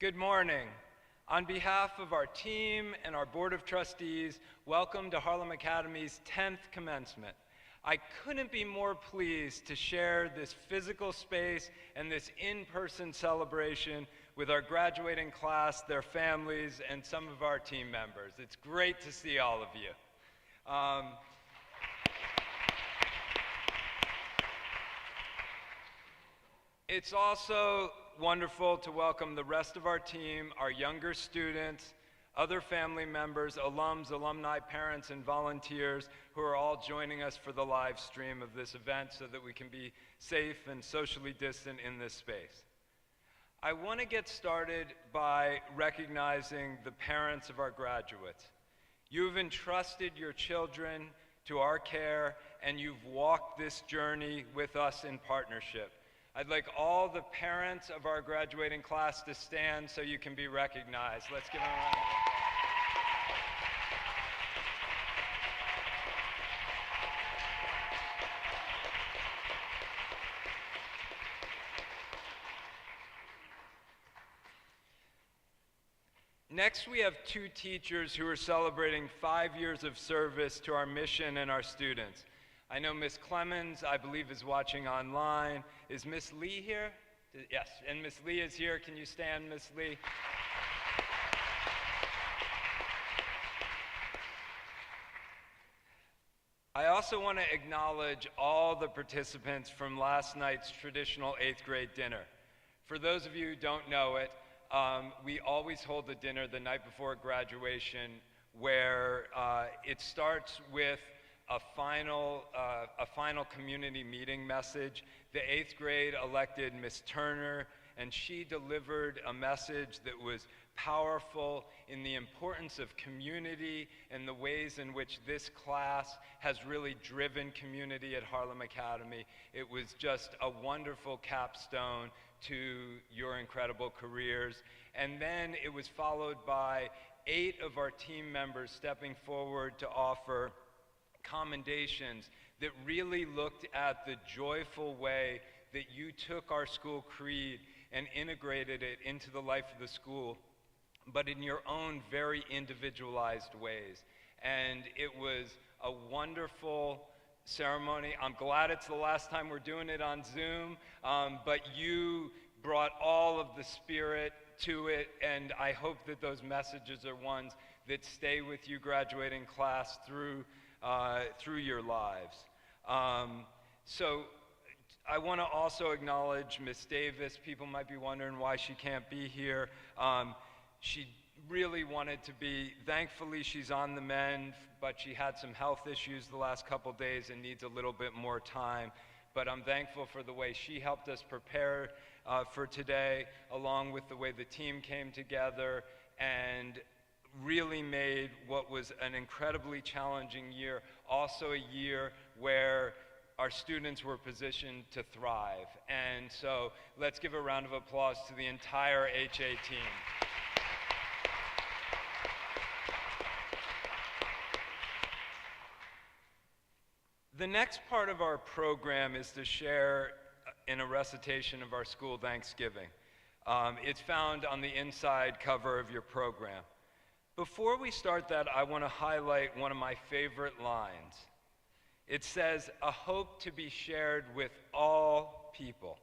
Good morning. On behalf of our team and our Board of Trustees, welcome to Harlem Academy's 10th commencement. I couldn't be more pleased to share this physical space and this in-person celebration with our graduating class, their families, and some of our team members. It's great to see all of you. It's also wonderful to welcome the rest of our team, our younger students, other family members, alums, alumni, parents, and volunteers who are all joining us for the live stream of this event so that we can be safe and socially distant in this space. I want to get started by recognizing the parents of our graduates. You've entrusted your children to our care, and you've walked this journey with us in partnership. I'd like all the parents of our graduating class to stand so you can be recognized. Let's give them a round of applause. Next, we have two teachers who are celebrating 5 years of service to our mission and our students. I know Miss Clemens, I believe, is watching online. Is Miss Lee here? Yes, and Miss Lee is here. Can you stand, Miss Lee? I also want to acknowledge all the participants from last night's traditional 8th grade dinner. For those of you who don't know it, we always hold a dinner the night before graduation where it starts with a final community meeting message. The 8th grade elected Miss Turner, and she delivered a message that was powerful in the importance of community and the ways in which this class has really driven community at Harlem Academy. It was just a wonderful capstone to your incredible careers. And then it was followed by 8 of our team members stepping forward to offer commendations that really looked at the joyful way that you took our school creed and integrated it into the life of the school, but in your own very individualized ways. And it was a wonderful ceremony. I'm glad it's the last time we're doing it on Zoom, but you brought all of the spirit to it, and I hope that those messages are ones that stay with you, graduating class, through your lives. So I want to also acknowledge Miss Davis. People might be wondering why she can't be here. She really wanted to be. Thankfully, she's on the mend, but she had some health issues the last couple days and needs a little bit more time. But I'm thankful for the way she helped us prepare for today, along with the way the team came together and really made what was an incredibly challenging year also a year where our students were positioned to thrive. And so let's give a round of applause to the entire HA team. The next part of our program is to share in a recitation of our school Thanksgiving. It's found on the inside cover of your program. Before we start that, I want to highlight one of my favorite lines. It says, "A hope to be shared with all people."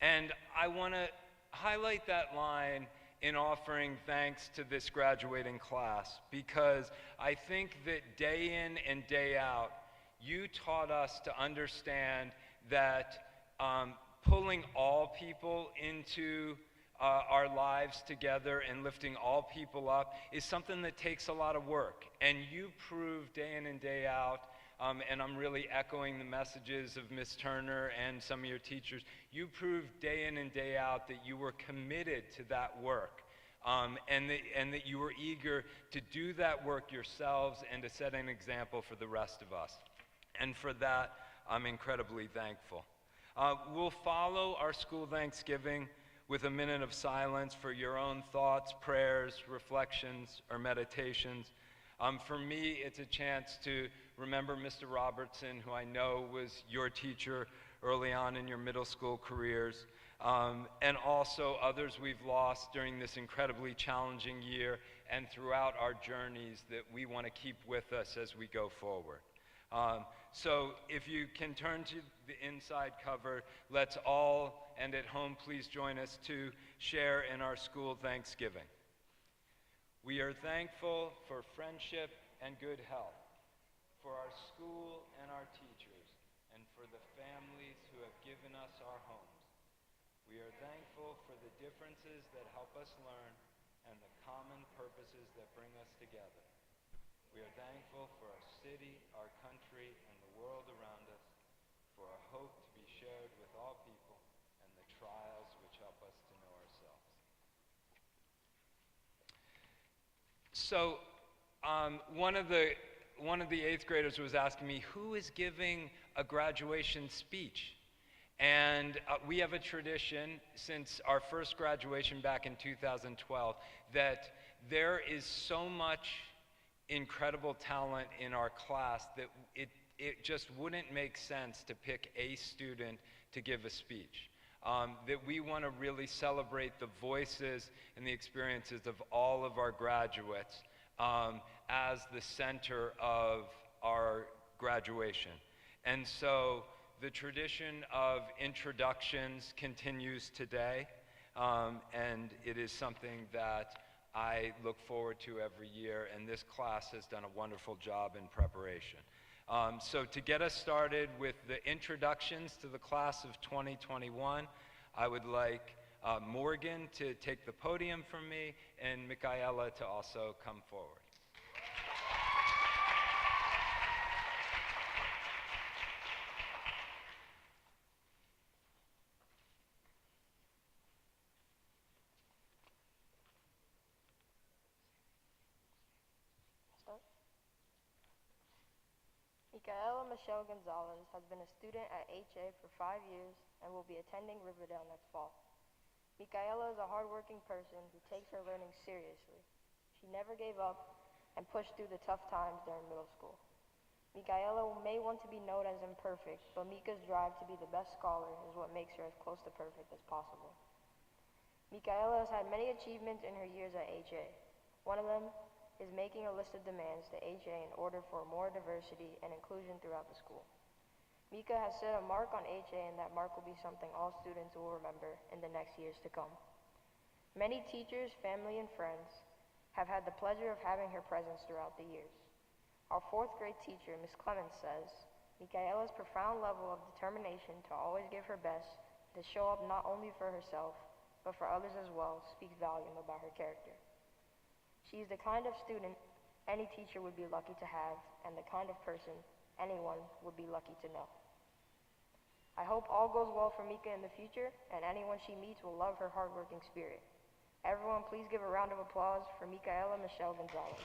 And I want to highlight that line in offering thanks to this graduating class, because I think that day in and day out, you taught us to understand that pulling all people into our lives together and lifting all people up is something that takes a lot of work. And you prove day in and day out, and I'm really echoing the messages of Ms. Turner and some of your teachers, you proved day in and day out that you were committed to that work, and that you were eager to do that work yourselves and to set an example for the rest of us. And for that, I'm incredibly thankful. We'll follow our school Thanksgiving with a minute of silence for your own thoughts, prayers, reflections, or meditations. For me, it's a chance to remember Mr. Robertson, who I know was your teacher early on in your middle school careers. and also others we've lost during this incredibly challenging year and throughout our journeys that we want to keep with us as we go forward. So if you can turn to the inside cover, let's all, and at home, please join us to share in our school Thanksgiving. We are thankful for friendship and good health, for our school and our teachers, and for the families who have given us our homes. We are thankful for the differences that help us learn and the common purposes that bring us together. We are thankful for our city, our country, and the world around us, for a hope to be shared with all people, and the trials which help us to know ourselves. So, one of the eighth graders was asking me, who is giving a graduation speech? And we have a tradition since our first graduation back in 2012 that there is so much incredible talent in our class that it just wouldn't make sense to pick a student to give a speech. That we want to really celebrate the voices and the experiences of all of our graduates as the center of our graduation. And so the tradition of introductions continues today, and it is something that I look forward to every year, and this class has done a wonderful job in preparation. So to get us started with the introductions to the class of 2021, I would like Morgan to take the podium from me and Michaela to also come forward. Michaela Michelle Gonzalez has been a student at HA for 5 years and will be attending Riverdale next fall. Michaela is a hardworking person who takes her learning seriously. She never gave up and pushed through the tough times during middle school. Michaela may want to be known as imperfect, but Mika's drive to be the best scholar is what makes her as close to perfect as possible. Michaela has had many achievements in her years at HA. One of them is making a list of demands to HA in order for more diversity and inclusion throughout the school. Mika has set a mark on HA, and that mark will be something all students will remember in the next years to come. Many teachers, family, and friends have had the pleasure of having her presence throughout the years. Our 4th grade teacher, Ms. Clemens, says, Michaela's profound level of determination to always give her best, to show up not only for herself, but for others as well, speaks volume about her character. She is the kind of student any teacher would be lucky to have, and the kind of person anyone would be lucky to know. I hope all goes well for Mika in the future, and anyone she meets will love her hardworking spirit. Everyone, please give a round of applause for Michaela Michelle Gonzalez.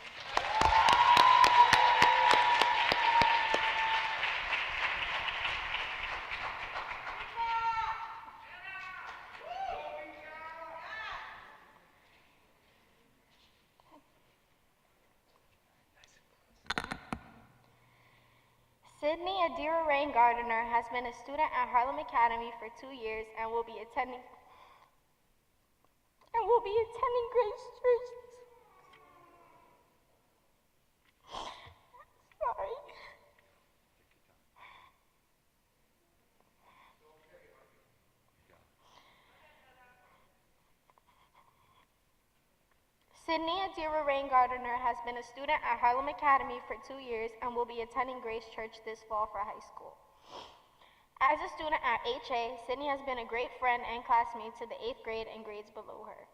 Sydney Adira Rain Gardner has been a student at Harlem Academy for 2 years and will be attending Grace Church. Sorry. Sydney Adira Rain Gardner has been a student at Harlem Academy for 2 years and will be attending Grace Church this fall for high school. As a student at HA, Sydney has been a great friend and classmate to the 8th grade and grades below her.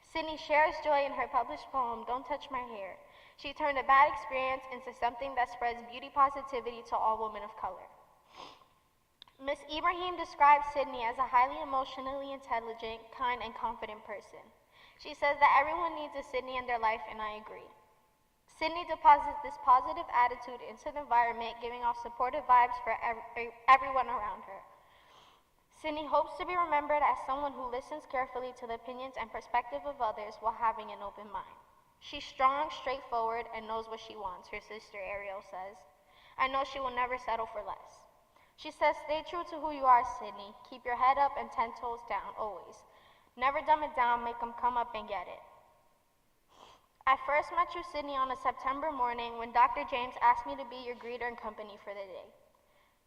Sydney shares joy in her published poem, Don't Touch My Hair. She turned a bad experience into something that spreads beauty positivity to all women of color. Ms. Ibrahim describes Sydney as a highly emotionally intelligent, kind, and confident person. She says that everyone needs a Sydney in their life, and I agree. Sydney deposits this positive attitude into the environment, giving off supportive vibes for everyone around her. Sydney hopes to be remembered as someone who listens carefully to the opinions and perspective of others while having an open mind. She's strong, straightforward, and knows what she wants, her sister Ariel says. I know she will never settle for less. She says, stay true to who you are, Sydney. Keep your head up and 10 toes down, always. Never dumb it down, make them come up and get it. I first met you, Sydney, on a September morning when Dr. James asked me to be your greeter and company for the day.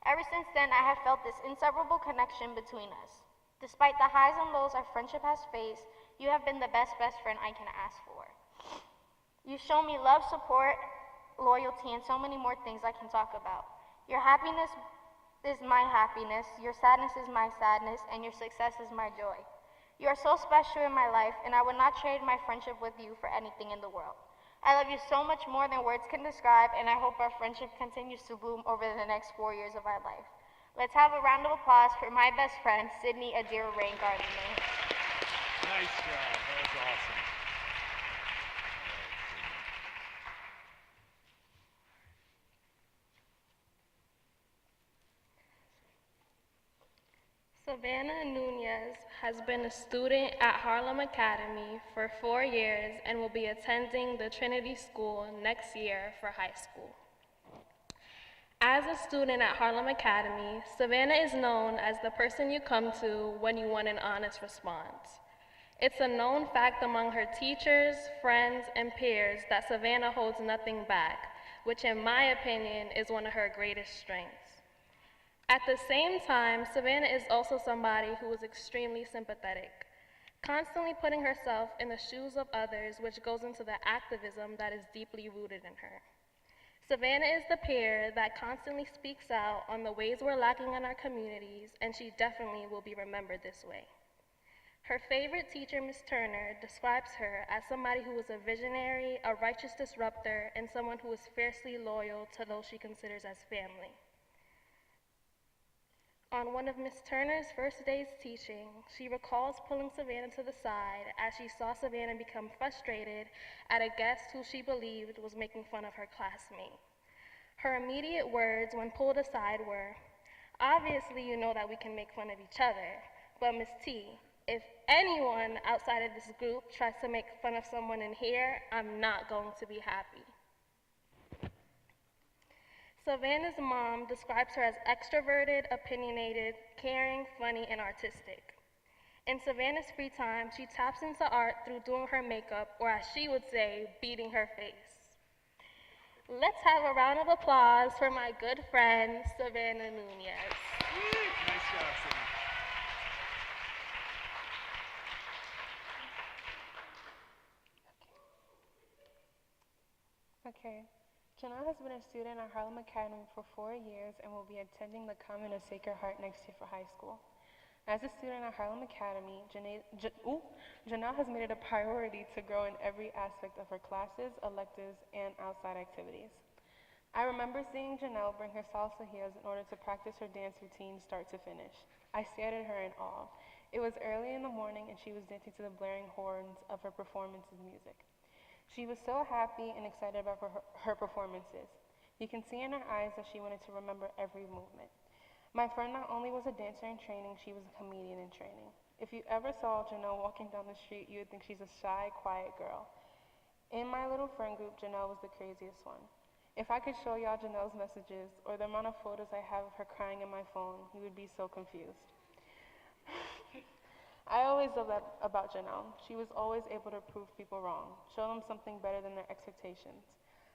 Ever since then, I have felt this inseparable connection between us. Despite the highs and lows our friendship has faced, you have been the best friend I can ask for. You show me love, support, loyalty, and so many more things I can talk about. Your happiness is my happiness, your sadness is my sadness, and your success is my joy. You are so special in my life, and I would not trade my friendship with you for anything in the world. I love you so much more than words can describe, and I hope our friendship continues to bloom over the next 4 years of our life. Let's have a round of applause for my best friend, Sydney Adira Rain Gardner. Nice job. That was awesome. Savannah Nunez has been a student at Harlem Academy for 4 years and will be attending the Trinity School next year for high school. As a student at Harlem Academy, Savannah is known as the person you come to when you want an honest response. It's a known fact among her teachers, friends, and peers that Savannah holds nothing back, which in my opinion is one of her greatest strengths. At the same time, Savannah is also somebody who is extremely sympathetic, constantly putting herself in the shoes of others, which goes into the activism that is deeply rooted in her. Savannah is the peer that constantly speaks out on the ways we're lacking in our communities, and she definitely will be remembered this way. Her favorite teacher, Ms. Turner, describes her as somebody who is a visionary, a righteous disruptor, and someone who is fiercely loyal to those she considers as family. On one of Ms. Turner's first days teaching, she recalls pulling Savannah to the side as she saw Savannah become frustrated at a guest who she believed was making fun of her classmate. Her immediate words when pulled aside were, "Obviously you know that we can make fun of each other, but Ms. T, if anyone outside of this group tries to make fun of someone in here, I'm not going to be happy." Savannah's mom describes her as extroverted, opinionated, caring, funny, and artistic. In Savannah's free time, she taps into art through doing her makeup, or as she would say, beating her face. Let's have a round of applause for my good friend, Savannah Nunez. Nice job, Sydney. Okay. Janelle has been a student at Harlem Academy for 4 years and will be attending the Convent of Sacred Heart next year for high school. As a student at Harlem Academy, Janelle has made it a priority to grow in every aspect of her classes, electives, and outside activities. I remember seeing Janelle bring her salsa heels in order to practice her dance routine start to finish. I stared at her in awe. It was early in the morning and she was dancing to the blaring horns of her performance's music. She was so happy and excited about her performances. You can see in her eyes that she wanted to remember every movement. My friend not only was a dancer in training, she was a comedian in training. If you ever saw Janelle walking down the street, you would think she's a shy, quiet girl. In my little friend group, Janelle was the craziest one. If I could show y'all Janelle's messages or the amount of photos I have of her crying in my phone, you would be so confused. I always loved that about Janelle. She was always able to prove people wrong, show them something better than their expectations.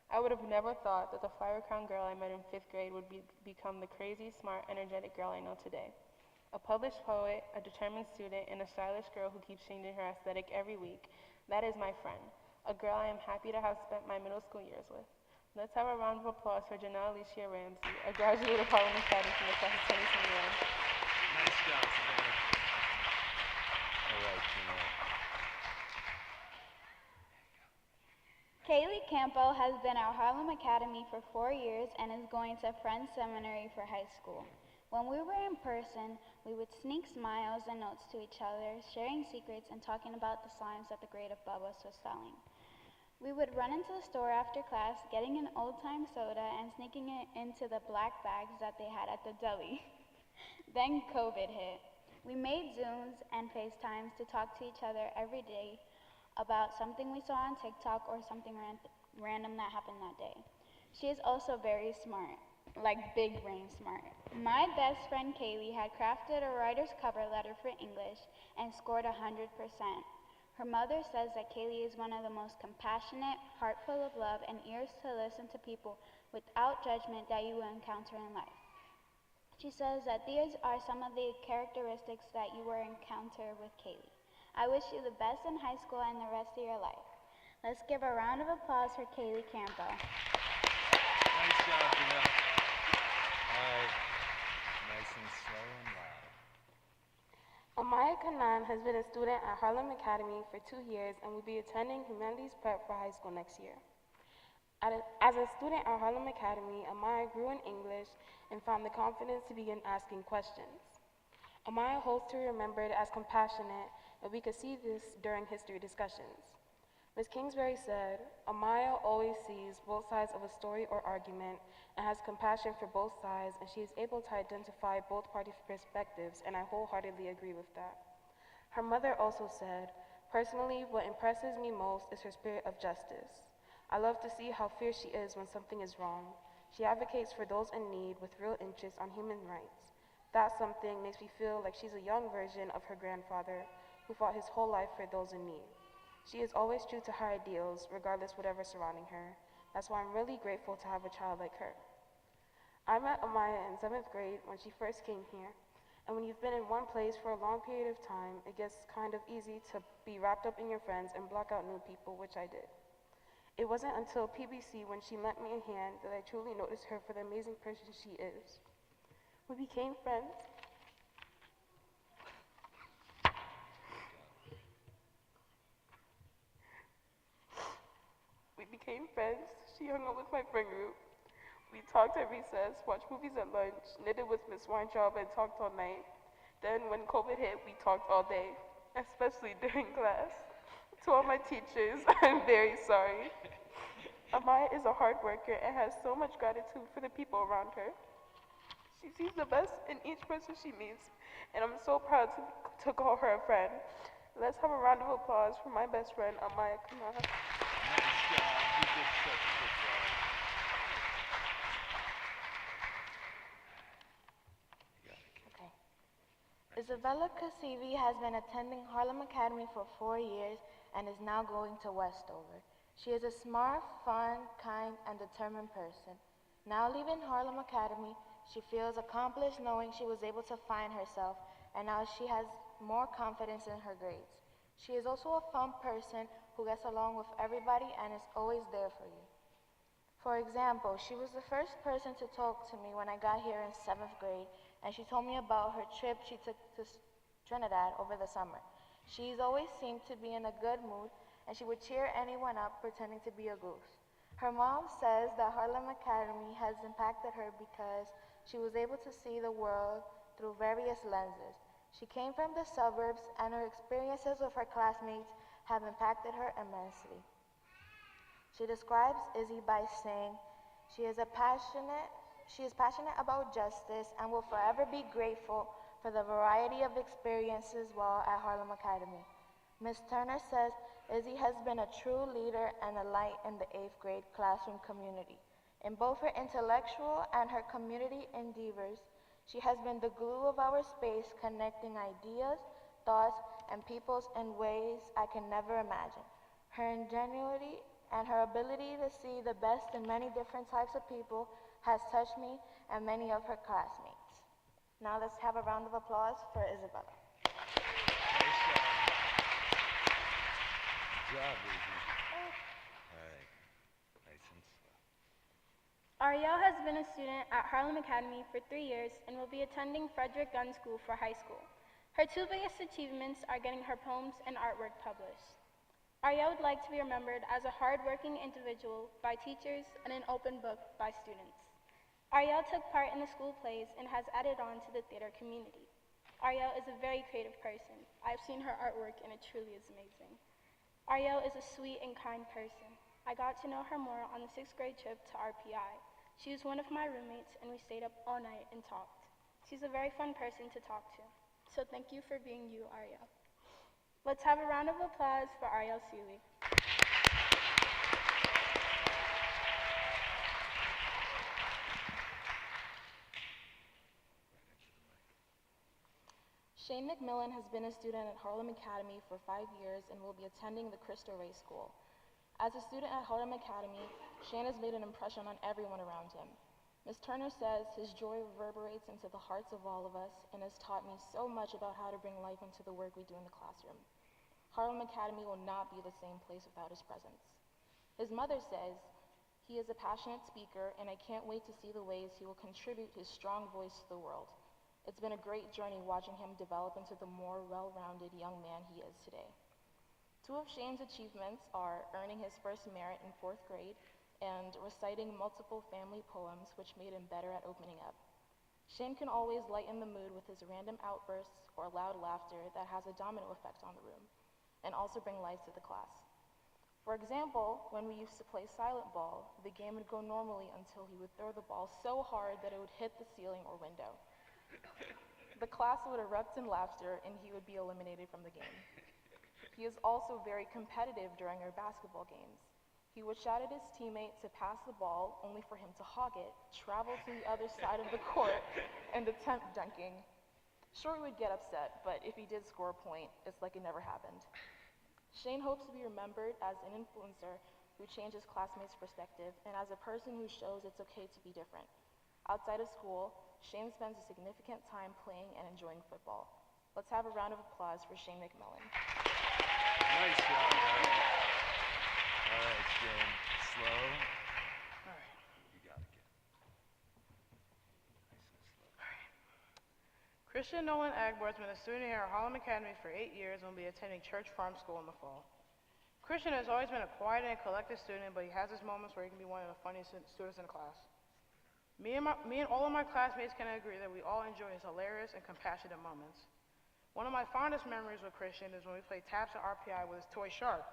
I would have never thought that the flower crown girl I met in 5th grade would become the crazy, smart, energetic girl I know today. A published poet, a determined student, and a stylish girl who keeps changing her aesthetic every week. That is my friend, a girl I am happy to have spent my middle school years with. Let's have a round of applause for Janelle Alicia Ramsey, a graduate of Harlem Academy from the class of 2021. Nice job, Savannah. All right, Janelle. Kaylee Campo has been at Harlem Academy for 4 years and is going to Friends Seminary for high school. When we were in person, we would sneak smiles and notes to each other, sharing secrets and talking about the slimes that the grade above us was selling. We would run into the store after class, getting an old-time soda and sneaking it into the black bags that they had at the deli. Then COVID hit. We made Zooms and FaceTimes to talk to each other every day about something we saw on TikTok or something random that happened that day. She is also very smart. like big brain smart. My best friend Kaylee had crafted a writer's cover letter for English and scored 100%. Her mother says that Kaylee is one of the most compassionate, heart full of love, and ears to listen to people without judgment that you will encounter in life. She says that these are some of the characteristics that you will encounter with Kaylee. I wish you the best in high school and the rest of your life. Let's give a round of applause for Kaylee Campbell. Nice job, Janelle. All right, nice and slow and loud. Amaya Kanan has been a student at Harlem Academy for 2 years and will be attending Humanities Prep for high school next year. As a student at Harlem Academy, Amaya grew in English and found the confidence to begin asking questions. Amaya hopes to be remembered as compassionate, and we could see this during history discussions. Ms. Kingsbury said, Amaya always sees both sides of a story or argument and has compassion for both sides, and she is able to identify both parties' perspectives, and I wholeheartedly agree with that. Her mother also said, personally, what impresses me most is her spirit of justice. I love to see how fierce she is when something is wrong. She advocates for those in need with real interest on human rights. That something makes me feel like she's a young version of her grandfather who fought his whole life for those in need. She is always true to her ideals, regardless whatever surrounding her. That's why I'm really grateful to have a child like her. I met Amaya in 7th grade when she first came here, and when you've been in one place for a long period of time, it gets kind of easy to be wrapped up in your friends and block out new people, which I did. It wasn't until PBC when she lent me a hand that I truly noticed her for the amazing person she is. We became friends. She hung out with my friend group. We talked at recess, watched movies at lunch, knitted with Miss Weintraub, and talked all night. Then, when COVID hit, we talked all day, especially during class. To all my teachers, I'm very sorry. Amaya is a hard worker and has so much gratitude for the people around her. She sees the best in each person she meets, and I'm so proud to call her a friend. Let's have a round of applause for my best friend, Amaya Kanaha. Nice job. You did such a good job. You got it, kid. Okay. Isabella Cassivi has been attending Harlem Academy for 4 years and is now going to Westover. She is a smart, fun, kind, and determined person. Now leaving Harlem Academy, she feels accomplished knowing she was able to find herself, and now she has more confidence in her grades. She is also a fun person who gets along with everybody and is always there for you. For example, she was the first person to talk to me when I got here in 7th grade, and she told me about her trip she took to Trinidad over the summer. She's always seemed to be in a good mood, and she would cheer anyone up pretending to be a goose. Her mom says that Harlem Academy has impacted her because she was able to see the world through various lenses. She came from the suburbs, and her experiences with her classmates have impacted her immensely. She describes Izzy by saying, she is passionate about justice and will forever be grateful for the variety of experiences while at Harlem Academy. Ms. Turner says Izzy has been a true leader and a light in the 8th grade classroom community. In both her intellectual and her community endeavors, she has been the glue of our space, connecting ideas, thoughts, and peoples in ways I can never imagine. Her ingenuity and her ability to see the best in many different types of people has touched me and many of her classmates. Now let's have a round of applause for Isabella. Nice job. Good job, Izzy. All right. Nice and slow. Ariel has been a student at Harlem Academy for 3 years and will be attending Frederick Gunn School for high school. Her 2 biggest achievements are getting her poems and artwork published. Ariel would like to be remembered as a hard-working individual by teachers and an open book by students. Ariel took part in the school plays and has added on to the theater community. Ariel is a very creative person. I've seen her artwork and it truly is amazing. Ariel is a sweet and kind person. I got to know her more on the 6th grade trip to RPI. She was one of my roommates and we stayed up all night and talked. She's a very fun person to talk to. So thank you for being you, Ariel. Let's have a round of applause for Ariel Seeley. Shane McMillan has been a student at Harlem Academy for 5 years and will be attending the Cristo Rey School. As a student at Harlem Academy, Shane has made an impression on everyone around him. Ms. Turner says his joy reverberates into the hearts of all of us and has taught me so much about how to bring life into the work we do in the classroom. Harlem Academy will not be the same place without his presence. His mother says he is a passionate speaker, and I can't wait to see the ways he will contribute his strong voice to the world. It's been a great journey watching him develop into the more well-rounded young man he is today. 2 of Shane's achievements are earning his first merit in 4th grade and reciting multiple family poems, which made him better at opening up. Shane can always lighten the mood with his random outbursts or loud laughter that has a domino effect on the room, and also bring life to the class. For example, when we used to play silent ball, the game would go normally until he would throw the ball so hard that it would hit the ceiling or window. The class would erupt in laughter and he would be eliminated from the game. He is also very competitive during our basketball games. He would shout at his teammate to pass the ball, only for him to hog it, travel to the other side of the court, and attempt dunking. Sure, he would get upset, but if he did score a point, it's like it never happened. Shane hopes to be remembered as an influencer who changes classmates' perspective and as a person who shows it's okay to be different. Outside of school, Shane spends a significant time playing and enjoying football. Let's have a round of applause for Shane McMillan. Nice job, guys. All right, Shane. Slow. All right. You got it, kid. Nice and slow. All right. Christian Nolan Agbar has been a student here at Harlem Academy for 8 years and will be attending Church Farm School in the fall. Christian has always been a quiet and collected student, but he has his moments where he can be one of the funniest students in the class. Me and all of my classmates can agree that we all enjoy his hilarious and compassionate moments. One of my fondest memories with Christian is when we played taps at RPI with his toy shark,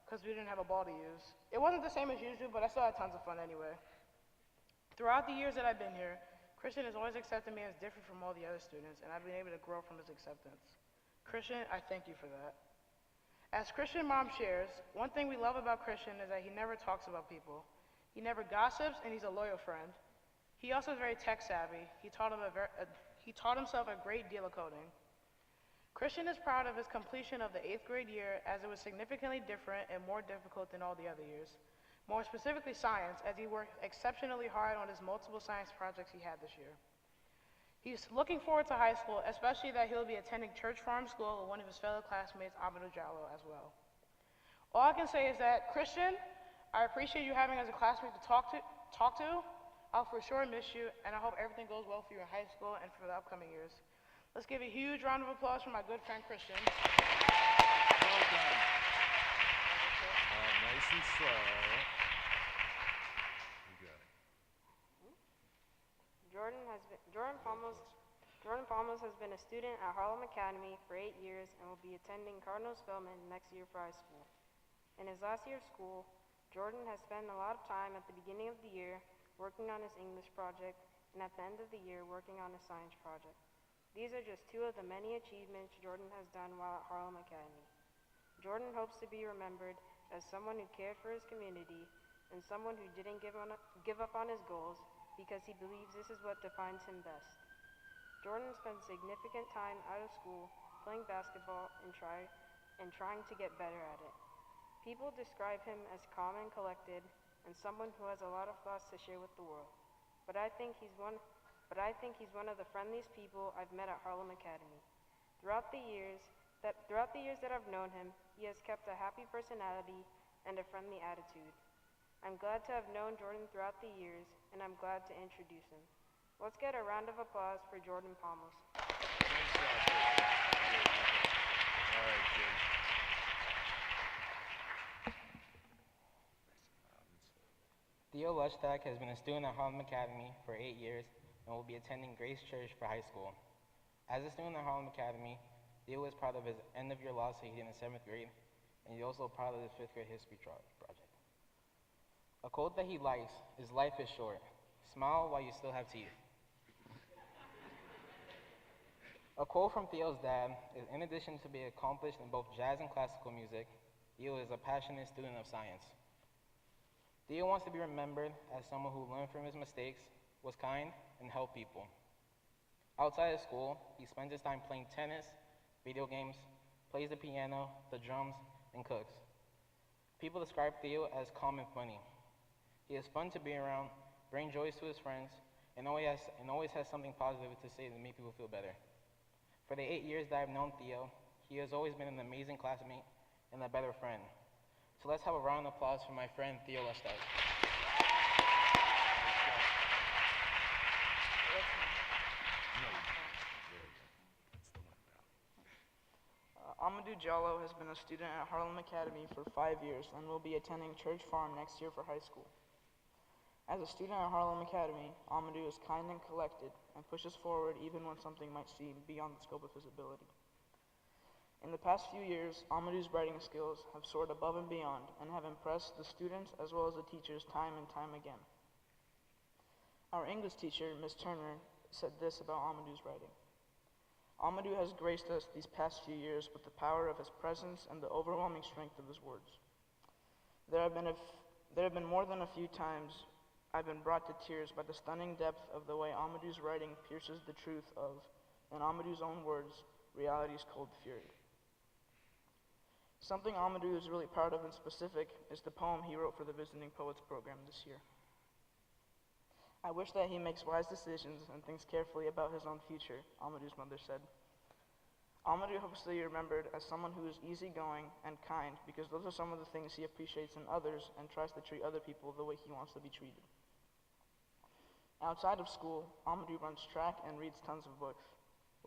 because we didn't have a ball to use. It wasn't the same as usual, but I still had tons of fun anyway. Throughout the years that I've been here, Christian has always accepted me as different from all the other students, and I've been able to grow from his acceptance. Christian, I thank you for that. As Christian mom shares, one thing we love about Christian is that he never talks about people. He never gossips, and he's a loyal friend. He also is very tech savvy. He taught himself a great deal of coding. Christian is proud of his completion of the 8th grade year, as it was significantly different and more difficult than all the other years. More specifically science, as he worked exceptionally hard on his multiple science projects he had this year. He's looking forward to high school, especially that he'll be attending Church Farm School with one of his fellow classmates, Amadou Jallo, as well. All I can say is that, Christian, I appreciate you having as a classmate to talk to. I'll for sure miss you, and I hope everything goes well for you in high school and for the upcoming years. Let's give a huge round of applause for my good friend, Christian. Well done. Nice and slow. You got it. Jordan Palmos has been a student at Harlem Academy for 8 years and will be attending Cardinal Spellman next year for high school. In his last year of school, Jordan has spent a lot of time at the beginning of the year working on his English project, and at the end of the year working on his science project. These are just 2 of the many achievements Jordan has done while at Harlem Academy. Jordan hopes to be remembered as someone who cared for his community and someone who didn't give up on his goals because he believes this is what defines him best. Jordan spends significant time out of school playing basketball and trying to get better at it. People describe him as calm and collected, and someone who has a lot of thoughts to share with the world. But I think he's one of the friendliest people I've met at Harlem Academy. Throughout the years that I've known him, he has kept a happy personality and a friendly attitude. I'm glad to have known Jordan throughout the years, and I'm glad to introduce him. Let's get a round of applause for Jordan Palmos. Nice job, Christian. All right, kid. Theo Lushtak has been a student at Harlem Academy for 8 years and will be attending Grace Church for high school. As a student at Harlem Academy, Theo is proud of his end-of-year loss that he did in 7th grade, and he's also proud of his 5th grade history project. A quote that he likes is, "Life is short. Smile while you still have teeth." A quote from Theo's dad is, in addition to being accomplished in both jazz and classical music, Theo is a passionate student of science. Theo wants to be remembered as someone who learned from his mistakes, was kind, and helped people. Outside of school, he spends his time playing tennis, video games, plays the piano, the drums, and cooks. People describe Theo as calm and funny. He is fun to be around, bring joy to his friends, and always has something positive to say to make people feel better. For the 8 years that I've known Theo, he has always been an amazing classmate and a better friend. So let's have a round of applause for my friend Theo Lestat. Amadou Diallo has been a student at Harlem Academy for 5 years and will be attending Church Farm next year for high school. As a student at Harlem Academy, Amadou is kind and collected and pushes forward even when something might seem beyond the scope of his ability. In the past few years, Amadou's writing skills have soared above and beyond and have impressed the students as well as the teachers time and time again. Our English teacher, Ms. Turner, said this about Amadou's writing. Amadou has graced us these past few years with the power of his presence and the overwhelming strength of his words. There have been more than a few times I've been brought to tears by the stunning depth of the way Amadou's writing pierces the truth of, in Amadou's own words, reality's cold fury. Something Amadou is really proud of in specific is the poem he wrote for the Visiting Poets program this year. I wish that he makes wise decisions and thinks carefully about his own future, Amadou's mother said. Amadou hopes to be remembered as someone who is easygoing and kind because those are some of the things he appreciates in others and tries to treat other people the way he wants to be treated. Outside of school, Amadou runs track and reads tons of books.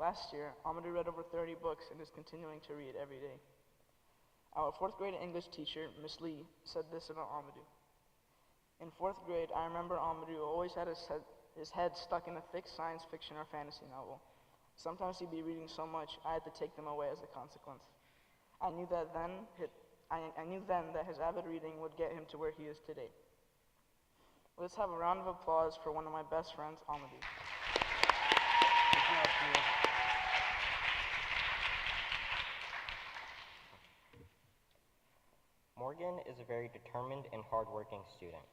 Last year, Amadou read over 30 books and is continuing to read every day. Our 4th grade English teacher, Miss Lee, said this about Amadou. In 4th grade, I remember Amadou always had his head stuck in a thick science fiction or fantasy novel. Sometimes he'd be reading so much, I had to take them away as a consequence. I knew then that his avid reading would get him to where he is today. Let's have a round of applause for one of my best friends, Amadou. Morgan is a very determined and hardworking student.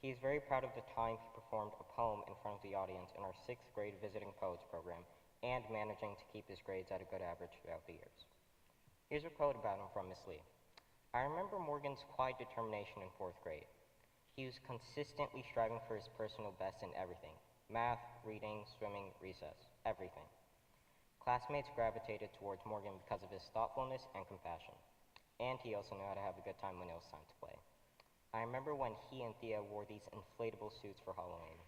He is very proud of the time he performed a poem in front of the audience in our 6th grade Visiting Poets program and managing to keep his grades at a good average throughout the years. Here's a quote about him from Miss Lee. I remember Morgan's quiet determination in 4th grade. He was consistently striving for his personal best in everything: math, reading, swimming, recess, everything. Classmates gravitated towards Morgan because of his thoughtfulness and compassion. And he also knew how to have a good time when it was time to play. I remember when he and Thea wore these inflatable suits for Halloween.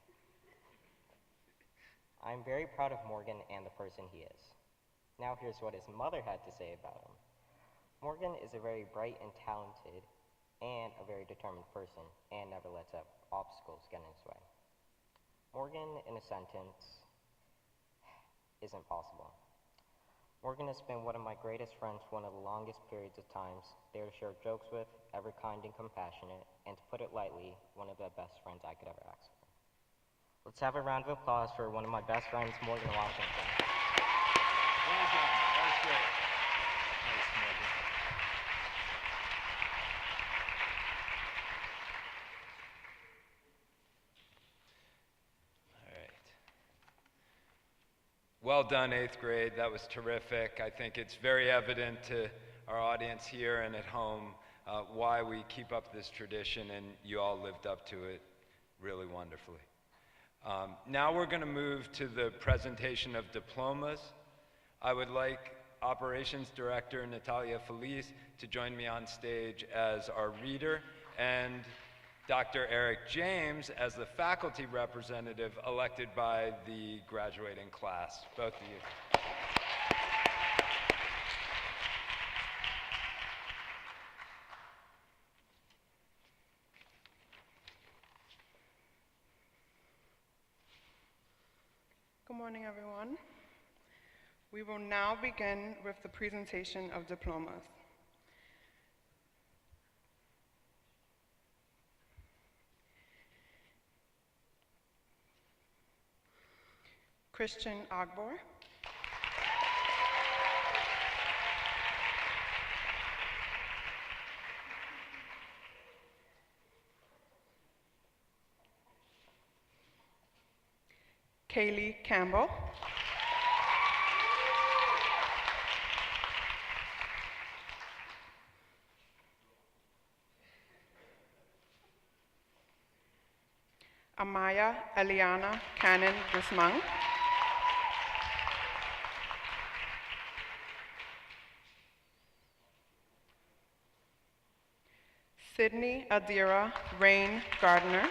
I'm very proud of Morgan and the person he is. Now here's what his mother had to say about him. Morgan is a very bright and talented and a very determined person and never lets obstacles get in his way. Morgan, in a sentence, is impossible. Morgan has been one of my greatest friends for one of the longest periods of times, there to share jokes with, ever kind and compassionate, and to put it lightly, one of the best friends I could ever ask for. Let's have a round of applause for one of my best friends, Morgan Washington. Well done. That was great. Nice, Morgan. All right. Well done, 8th grade. That was terrific. I think it's very evident to our audience here and at home why we keep up this tradition, and you all lived up to it really wonderfully. Now we're going to move to the presentation of diplomas. I would like Operations Director Natalia Feliz to join me on stage as our reader, and Dr. Eric James as the faculty representative elected by the graduating class. Both of you. Good morning, everyone. We will now begin with the presentation of diplomas. Christian Agbor. Kaylee Campbell. Amaya Eliana Cannon Guzman. Sydney Adira Rain Gardner.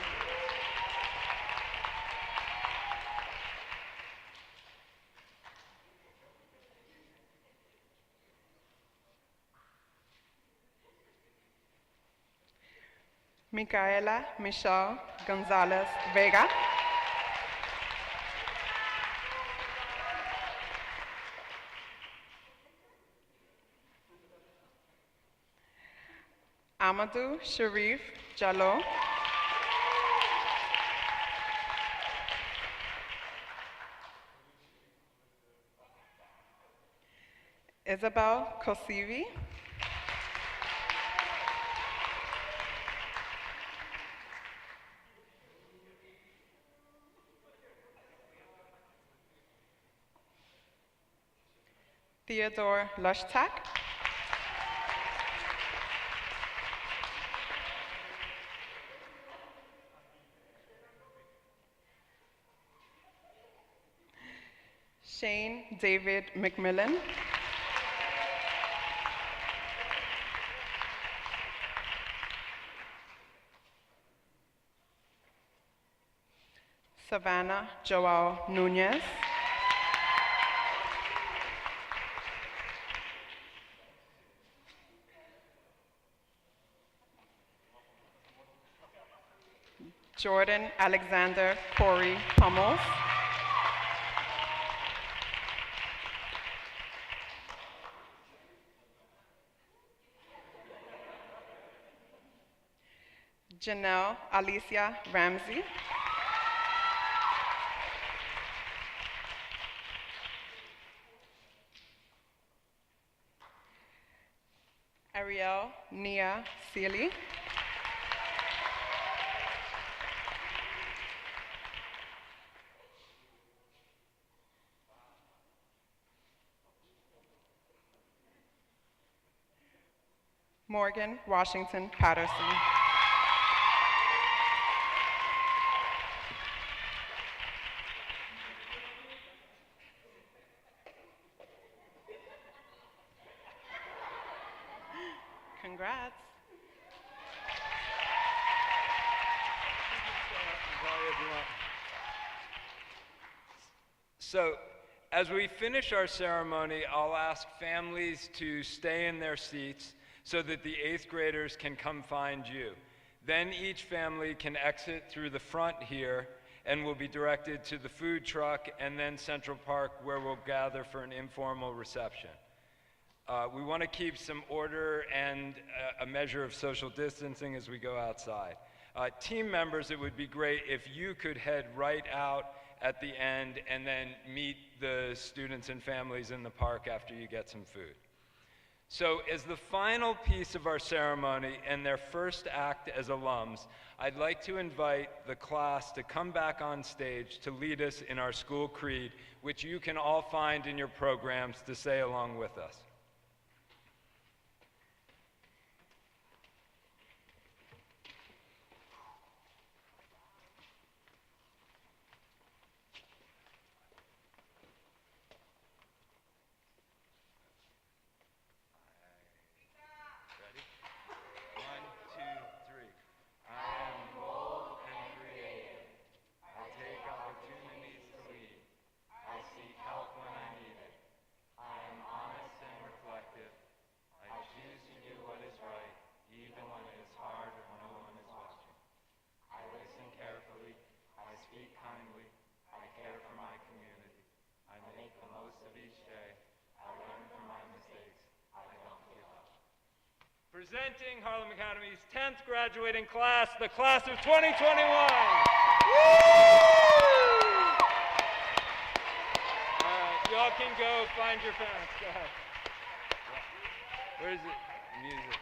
Micaela Michelle Gonzalez Vega. Amadou Sharif Jallo. Isabel Kosivi. Theodore Lushtak. Shane David McMillan. Savannah Joel Nunez. Jordan Alexander Corey Hummels. Janelle Alicia Ramsey. Ariel Nia Sealy. Morgan Washington Patterson. Congrats. So, as we finish our ceremony, I'll ask families to stay in their seats so that the 8th graders can come find you. Then each family can exit through the front here and will be directed to the food truck and then Central Park, where we'll gather for an informal reception. We want to keep some order and a measure of social distancing as we go outside. Team members, it would be great if you could head right out at the end and then meet the students and families in the park after you get some food. So as the final piece of our ceremony and their first act as alums, I'd like to invite the class to come back on stage to lead us in our school creed, which you can all find in your programs to say along with us. Presenting Harlem Academy's 10th graduating class, the class of 2021. Y'all can go find your parents. Go ahead. Where is it? Music.